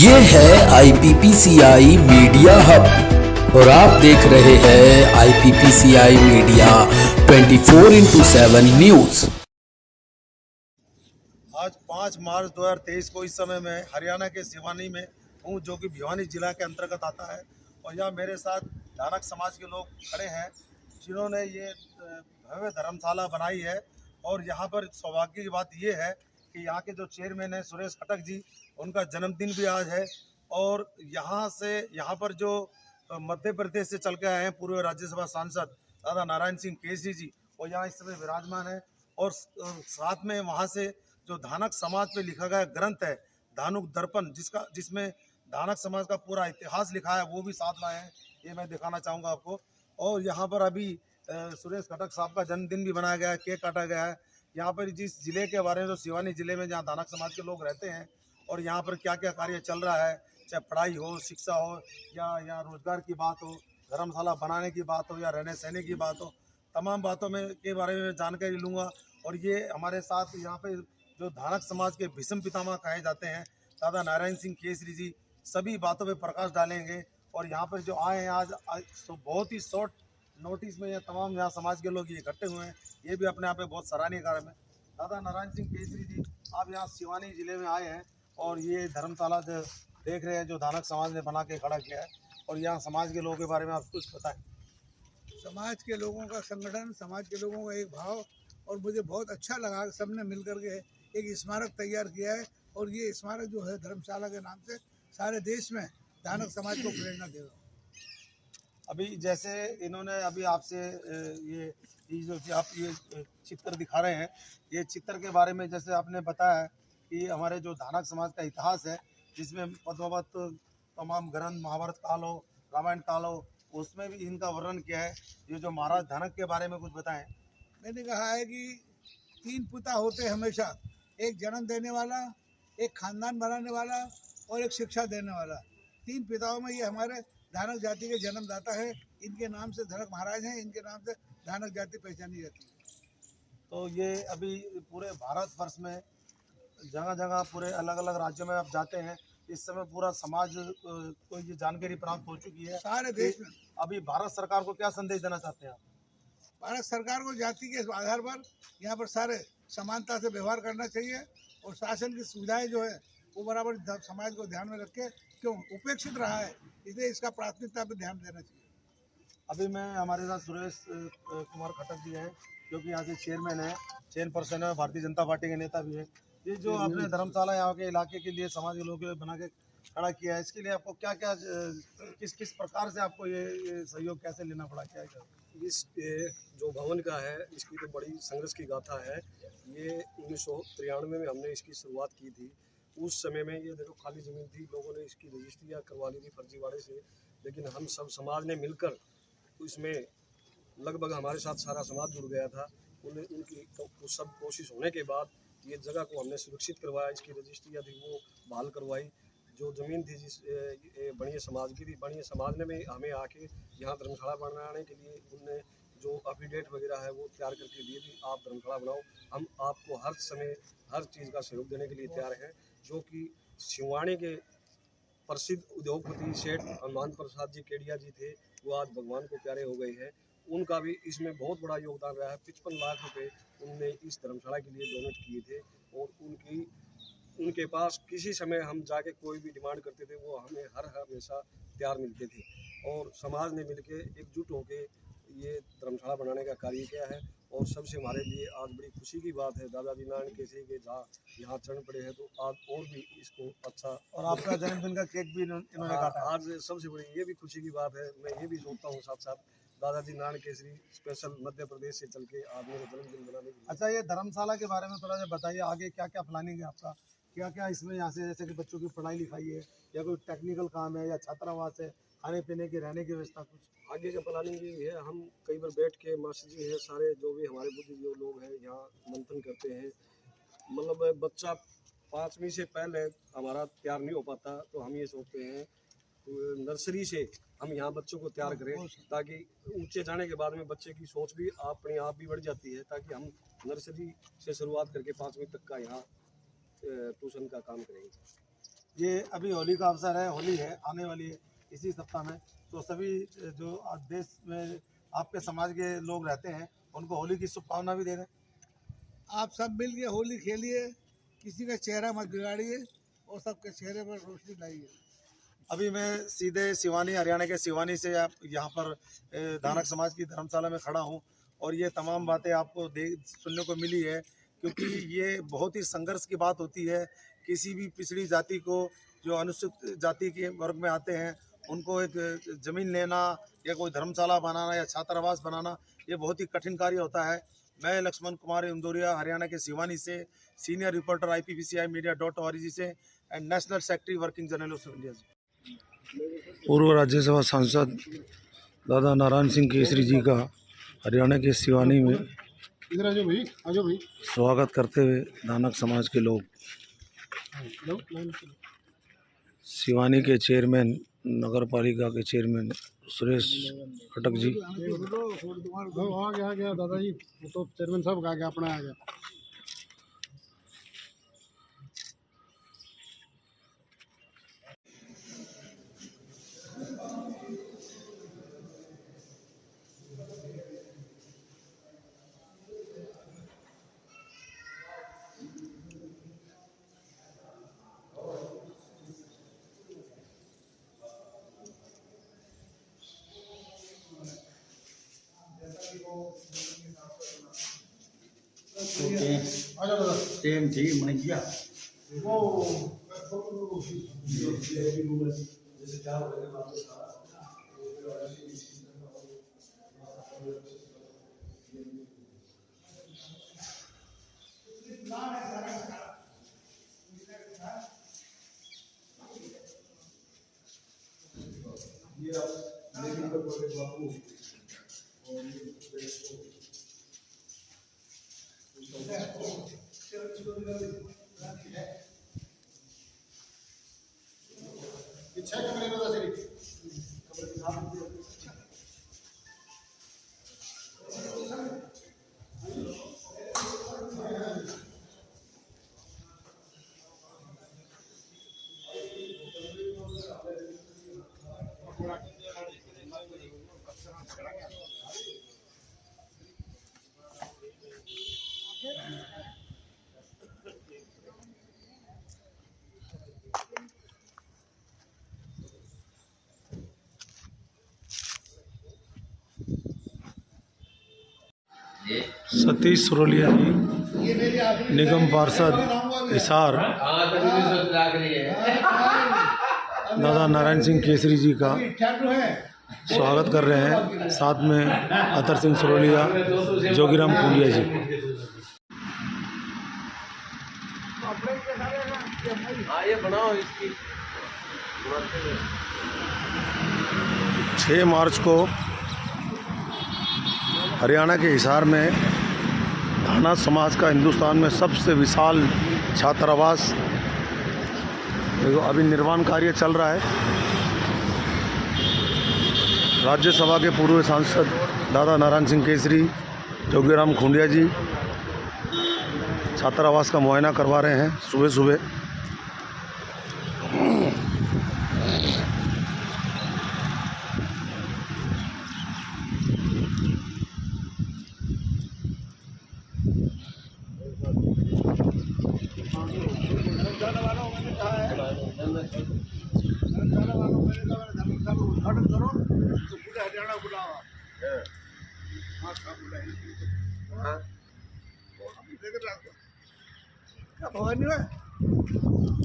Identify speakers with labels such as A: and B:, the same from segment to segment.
A: ये है IPPCI media hub और आप देख रहे हैं IPPCI मीडिया 24/7 न्यूज।
B: आज 5 मार्च 2023 को इस समय मैं हरियाणा के सिवानी में हूँ, जो कि भिवानी जिला के अंतर्गत आता है। और यहाँ मेरे साथ धानक समाज के लोग खड़े हैं, जिन्होंने ये भव्य धर्मशाला बनाई है। और यहाँ पर सौभाग्य की बात ये है कि यहाँ के जो चेयरमैन हैं सुरेश खटक जी, उनका जन्मदिन भी आज है। और यहाँ पर जो मध्य प्रदेश से चल के आए हैं पूर्व राज्यसभा सांसद दादा नारायण सिंह केसरी जी, वो यहाँ इस समय विराजमान है। और साथ में वहाँ से जो धानक समाज पे लिखा गया ग्रंथ है धानुक दर्पण, जिसमें धानक समाज का पूरा इतिहास लिखा है, वो भी साथ लाए हैं। ये मैं दिखाना चाहूँगा आपको। और यहाँ पर अभी सुरेश खटक साहब का जन्मदिन भी मनाया गया है, केक काटा गया है। यहाँ पर जिस जिले के बारे में, जो सिवानी जिले में जहाँ धानक समाज के लोग रहते हैं, और यहाँ पर क्या क्या कार्य चल रहा है, चाहे पढ़ाई हो, शिक्षा हो, या रोजगार की बात हो, धर्मशाला बनाने की बात हो, या रहने सहने की बात हो, तमाम बातों में के बारे में जानकारी लूँगा। और ये हमारे साथ यहाँ पे जो धानक समाज के भीष्म पितामह कहे जाते हैं दादा नारायण सिंह केसरी जी, सभी बातों पे प्रकाश डालेंगे। और यहाँ पर जो आए हैं आज तो बहुत ही शॉर्ट नोटिस में ये तमाम यहाँ समाज के लोग ये इकट्ठे हुए हैं, ये भी अपने आप में बहुत सराहनीय कार्य है। दादा नारायण सिंह केसरी जी, आप यहाँ सिवानी जिले में आए हैं और ये धर्मशाला जो देख रहे हैं, जो धानक समाज ने बना के खड़ा किया है, और यहाँ समाज के लोगों के बारे में आप कुछ बताएं।
C: समाज के लोगों का संगठन, समाज के लोगों का एक भाव, और मुझे बहुत अच्छा लगा सबने मिल करके एक स्मारक तैयार किया है। और ये स्मारक जो है धर्मशाला के नाम से सारे देश में धानक समाज को प्रेरणा देगा।
B: अभी जैसे इन्होंने अभी आपसे ये जो आप ये चित्र दिखा रहे हैं, ये चित्र के बारे में जैसे आपने बताया कि हमारे जो धानक समाज का इतिहास है, जिसमें पद्मावत तमाम ग्रंथ, महाभारत काल हो, रामायण काल हो, उसमें भी इनका वर्णन किया है। ये जो महाराज धानक के बारे में कुछ बताएं।
C: मैंने कहा है कि 3 पिता होते हमेशा, एक जन्म देने वाला, एक खानदान बनाने वाला और एक शिक्षा देने वाला। 3 पिताओं में ये हमारे धानक जाति के जन्मदाता है। इनके नाम से धनक महाराज हैं, इनके नाम से धानक जाति पहचानी जाती है।
B: तो ये अभी पूरे भारत वर्ष में जगह जगह पूरे अलग अलग राज्यों में आप जाते हैं, इस समय पूरा समाज को ये जानकारी प्राप्त हो चुकी है
C: सारे देश में।
B: अभी भारत सरकार को क्या संदेश देना चाहते हैं आप?
C: भारत सरकार को जाति के आधार पर यहाँ पर सारे समानता से व्यवहार करना चाहिए, और शासन की सुविधाएं जो है वो बराबर समाज को ध्यान में रख के, क्यों उपेक्षित रहा है, इसलिए इसका प्राथमिकता पर ध्यान देना चाहिए।
B: अभी मैं हमारे साथ सुरेश कुमार खटक जी हैं, जो कि यहाँ से चेयरमैन है, चेयरपर्सन है, भारतीय जनता पार्टी के नेता भी है। ये जो आपने धर्मशाला यहाँ के इलाके के लिए, समाज के लोगों के लिए बना के खड़ा किया है, इसके लिए आपको क्या क्या किस किस प्रकार से आपको ये सहयोग कैसे लेना पड़ा, क्या क्या?
D: इस जो भवन का है, इसकी तो बड़ी संघर्ष की गाथा है। ये 1993 में हमने इसकी शुरुआत की थी। उस समय में ये देखो खाली ज़मीन थी, लोगों ने इसकी रजिस्ट्रियाँ करवा ली थी फर्जीवाड़े से, लेकिन हम सब समाज ने मिलकर इसमें लगभग हमारे साथ सारा समाज जुड़ गया था। उनकी तो सब कोशिश होने के बाद ये जगह को हमने सुरक्षित करवाया, इसकी रजिस्ट्रियाँ थी वो बहाल करवाई। जो ज़मीन थी जिस बणिया समाज की थी, बणिया समाज ने में हमें आके यहाँ धर्मशाला बनाने के लिए उनने जो एफिडेविट वगैरह है वो तैयार करके दिए थी, आप धर्मशाला बनाओ, हम आपको हर समय हर चीज़ का सहयोग देने के लिए तैयार हैं। जो कि सिवानी के प्रसिद्ध उद्योगपति सेठ हनुमान प्रसाद जी केडिया जी थे, वो आज भगवान को प्यारे हो गए हैं। उनका भी इसमें बहुत बड़ा योगदान रहा है। 55 लाख रुपए उनने इस धर्मशाला के लिए डोनेट किए थे, और उनके पास किसी समय हम जाके कोई भी डिमांड करते थे, वो हमें हमेशा तैयार मिलते थे। और समाज ने मिलके एकजुट होकर ये धर्मशाला बनाने का कार्य किया है। और सबसे हमारे लिए आज बड़ी खुशी की बात है, दादाजी नारायण केसरी के जहाँ यहाँ चरण पड़े हैं, तो आज और भी इसको अच्छा।
B: और आपका जन्मदिन का केक भी इन्होंने काटा।
D: आज सबसे बड़ी ये भी खुशी की बात है। मैं ये भी सोचता हूँ साथ साथ दादाजी नारायण केसरी स्पेशल मध्य प्रदेश से चल के आज मेरे जन्मदिन बनाने के लिए।
B: अच्छा, ये धर्मशाला के बारे में थोड़ा सा बताइए, आगे क्या क्या प्लानिंग है आपका, क्या क्या इसमें यहाँ से, जैसे कि बच्चों की पढ़ाई लिखाई है, या कोई टेक्निकल काम है, या छात्रावास है, खाने पीने की, रहने की व्यवस्था, कुछ
D: आगे का प्लानिंग ये है। हम कई बार बैठ के मास्टर जी हैं, सारे जो भी हमारे बुद्धिजीवी लोग हैं, यहाँ मंथन करते हैं। मतलब बच्चा 5वीं से पहले हमारा तैयार नहीं हो पाता, तो हम ये सोचते हैं नर्सरी से हम यहाँ बच्चों को तैयार करें, ताकि ऊंचे जाने के बाद में बच्चे की सोच भी अपने आप भी बढ़ जाती है, ताकि हम नर्सरी से शुरुआत करके 5वीं तक का यहाँ ट्यूशन का काम करेंगे।
B: ये अभी होली का अवसर है, होली है आने वाली है इसी सप्ताह में, तो सभी जो देश में आपके समाज के लोग रहते हैं उनको होली की शुभकामना भी दे दें।
C: आप सब मिल के होली खेलिए, किसी का चेहरा मत बिगाड़िए और सबके चेहरे पर रोशनी लाइए।
B: अभी मैं सीधे सिवानी, हरियाणा के सिवानी से आप यहाँ पर धानक समाज की धर्मशाला में खड़ा हूँ और ये तमाम बातें आपको सुनने को मिली है, क्योंकि ये बहुत ही संघर्ष की बात होती है। किसी भी पिछड़ी जाति को, जो अनुसूचित जाति के वर्ग में आते हैं, उनको एक ज़मीन लेना या कोई धर्मशाला बनाना या छात्रावास बनाना, ये बहुत ही कठिन कार्य होता है। मैं लक्ष्मण कुमार इंदौरिया, हरियाणा के सिवानी से, सीनियर रिपोर्टर IPPCI-media.org से and national secretary working journalist of India से।
E: पूर्व राज्यसभा सांसद दादा नारायण सिंह केसरी जी का हरियाणा के सिवानी में
F: इधर आ जाओ भाई
E: स्वागत करते हुए धानक समाज के लोग, सिवानी के चेयरमैन, नगर पालिका के चेयरमैन सुरेश खटक जी,
F: आ गया दादाजी, वो तो चेयरमैन साहब आ गया, अपना आ गया। आ जाओ दादा।
G: टेम थी मन गया
F: वो छह कमरे में दादा सिर्फ
E: सतीश सुरोलिया जी, निगम पार्षद हिसार, दादा नारायण सिंह केसरी जी का स्वागत कर रहे हैं, साथ में अतर सिंह सुरोलिया, जोगीराम खुंडिया जी।
D: ये बनाओ इसकी
E: 6 मार्च को हरियाणा के हिसार में धानक समाज का हिंदुस्तान में सबसे विशाल छात्रावास अभी निर्माण कार्य चल रहा है। राज्यसभा के पूर्व सांसद दादा नारायण सिंह केसरी, जोगीराम खुंडिया जी छात्रावास का मुआयना करवा रहे हैं सुबह सुबह।
C: उद्घाटन करो तो पूरे हरियाणा बुलाओ। हाँ सब बुलाएंगे। क्या भवानी है?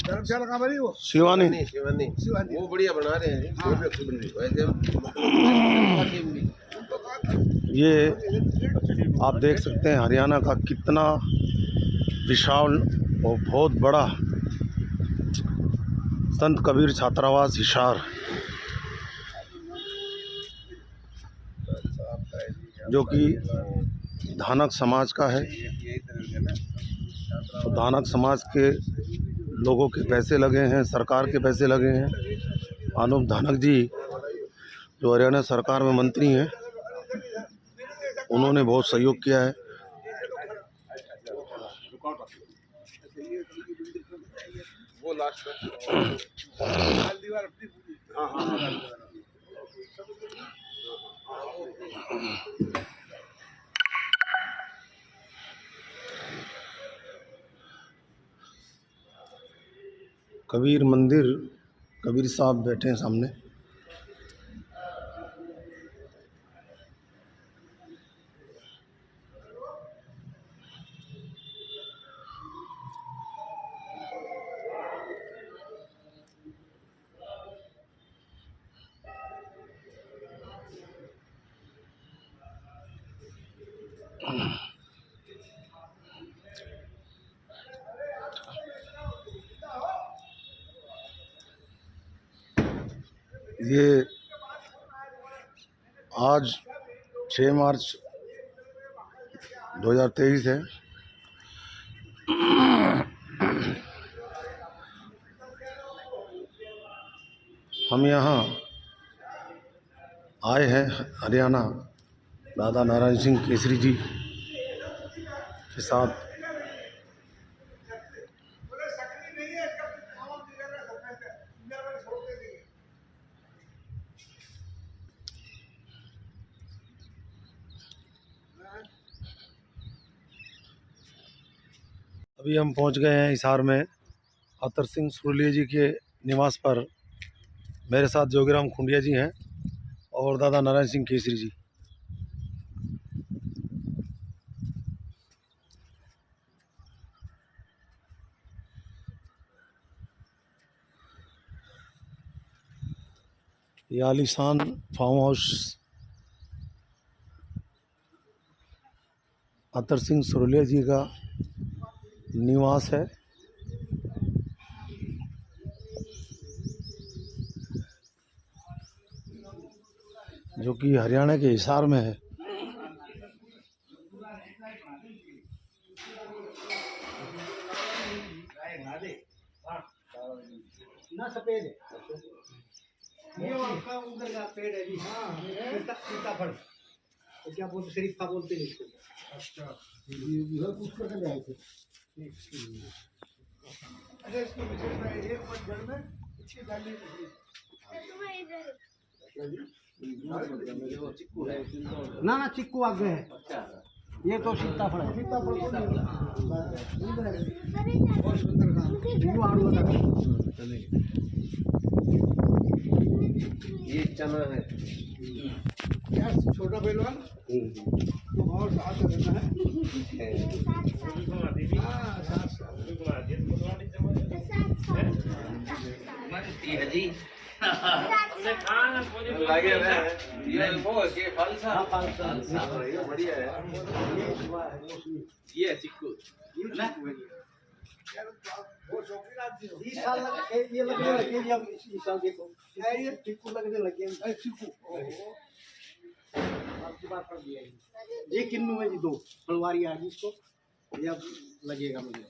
C: धर्मशाला कहाँ बनी वो?
E: शिवानी
C: शिवानी।
D: वो बढ़िया बना रहे हैं।
E: ये आप देख सकते हैं हरियाणा का कितना विशाल और बहुत बड़ा संत कबीर छात्रावास हिसार, जो कि धानक समाज का है। तो धानक समाज के लोगों के पैसे लगे हैं, सरकार के पैसे लगे हैं। अनूप धानक जी जो हरियाणा सरकार में मंत्री हैं, उन्होंने बहुत सहयोग किया है।
D: वो
F: लास्ट में
C: लाल दीवार अपनी पूरी।
F: हाँ हाँ कबीर मंदिर, कबीर साहब बैठे हैं सामने। ये आज 6 मार्च 2023 है। हम यहाँ आए हैं हरियाणा दादा नारायण सिंह केसरी जी के साथ। अभी हम पहुंच गए हैं हिसार में अतर सिंह सुरलिया जी के निवास पर। मेरे साथ जोगीराम खुंडिया जी हैं और दादा नारायण सिंह केसरी जी। ये आलीशान फार्म हाउस अतर सिंह सुरलिया जी का निवास है। जो कि हरियाणा के हिसार में है।
C: ना सफेद है ये आपका उधर का पेड़ है जी। हाँ सीताफल तो क्या बोलते शरीफा बोलते हैं इसको। अच्छा इधर कुछ करके ले आए थे। अच्छा इसकी विशेषता एक जड़ में अच्छी डाली ना ना चिक्कू आगे है। ये तो सीताफल है। सीताफल बहुत सुंदर ये चना है। क्या छोटा पहलवान तो और साथ रहना है। हाँ साथ जी लगे ये फल सा बढ़िया है। ये चिक्कू ना वो शौकीन आदमी हो। 20 साल ये लगने लगे अब इस साल देखो ये चिक्कू लगने लगे। चिक्कू आपकी बात कर दिया ये किन्नू है जी। 2 फलवारी आ गई इसको ये अब लगेगा मुझे।